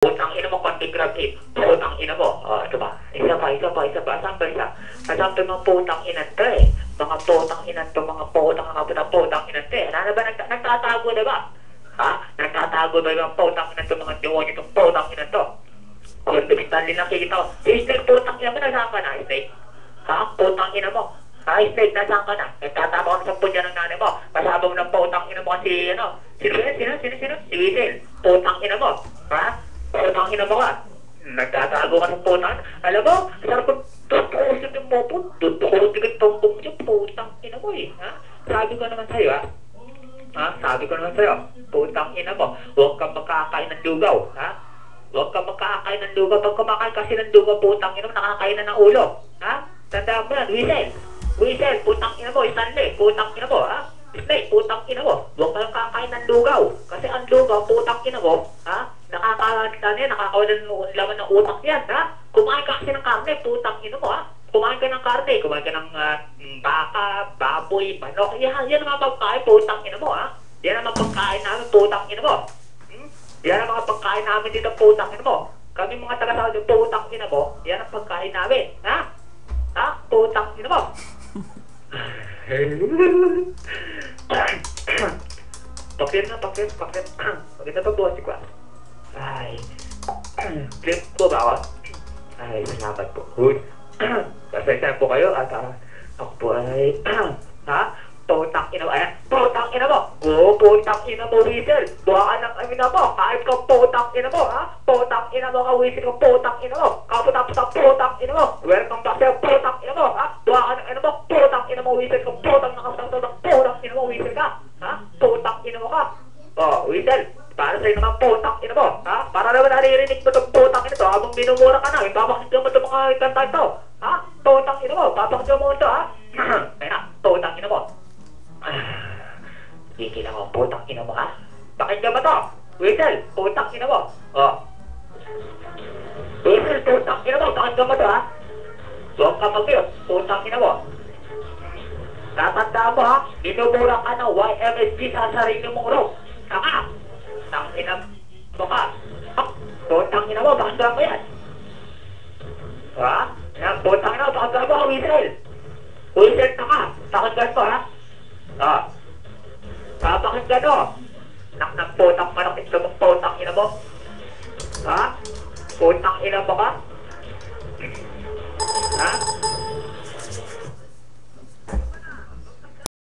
Putang ina mo, konting grab tip. Putang ina mo. Ito ba? Isa pa. Saan ba isa? Kasama to mga putang ina to eh. Mga putang ina to, mga putang ina to eh. Ano ba nagtatago na ba? Ha? Nagtatago ba yung putang ina to, mga demonyo itong putang ina to? Kung tumitan din nakikita ko. Snake, putang ina mo, nasaan ka na, Snake? Ha? Putang ina mo. Ha, Snake, nasaan ka na? Nagtatapa ko sa pudya ng nanay mo. Kasama mo ng putang ina mo kasi, ano? Sino? Si Weasel. Putang ina mo. Ha? Putang ina mo ka. Nagtatago ka ng putang. Alam mo, sarap ko tutukusin yung mo po. Tutukusin yung tumbong niyo. Putang ina mo eh. Ha? Sabi ko naman sa'yo ha. Ha? Sabi ko naman sa'yo. Putang ina mo. Huwag kang makakain ng dugaw. Ha? Huwag kang makakain ng dugaw. Pag kumakain kasi ng dugaw, putang ina mo, nakakain na ng ulo. Ha? Tandaan mo yan, Weasel, putang ina mo, Stanley, putang ina mo, ha? Snake, putang ina mo. Huwag kang kakain ng dugaw. Kasi ang dugaw, putang ina mo, ha? Nakakawalan ng laman ng utak yan, ha? Kumain ka kasi ng karne, putang ina mo, ha? Kumain ka ng karne, kumain ka ng baka, baboy, manok. Yan ang mga pagkain, putang ina mo, ha? Yan ang mga pagkain namin, putang ina mo. Yan ang mga pagkain namin dito, putang ina mo. Kami mga taga-sawa dito, putang ina mo. Yan ang pagkain namin, ha? Ha? Putang ina mo. Pakit na pagbuhat si Kwa. Ay, clip po ba ako? Ay, salamat po. Pasensya po kayo at ako po ay ha? Putang ina mo. Ayan, putang ina mo. Putang ina mo, Weasel. Buha ka ng ina mo. Kahit ka putang ina mo, ha? Putang ina mo ka, Weasel, ka putang ina mo. Kaputapos ang putang ina mo. Welcome back sa'yo, putang ina mo, ha? Buha ka ng ina mo. Putang ina mo, Weasel, ka putang ina mo, Weasel ka. Ha? Putang ina mo ka. Weasel, para sa'yo naman putang ina mo, ha? Para naman naririnig mo itong putang ina to, habang minumura ka na, babakit mo itong mga kanta ito, ha? Putang ina mo, babakit mo ito, ha? Kaya na, putang ina mo. Gigil ako, putang ina mo, ha? Pakinggan mo to, Weasel, putang ina mo. Weasel, putang ina mo, pakinggan mo to, ha? Huwag ka mag-yun, putang ina mo. Tatandaan mo, ha? Minumura ka ng YMSG sa sarili mong room. Saka, tangina mo ka. Putang ina mo, pakinggan mo yan. Ha? Putang ina mo, pakinggan mo, Weasel. Weasel na ka, pakinggan mo, ha? Papakinggan mo. Nak putang manok ito mong putang ina mo. Ha? Putang ina mo ka? Ha?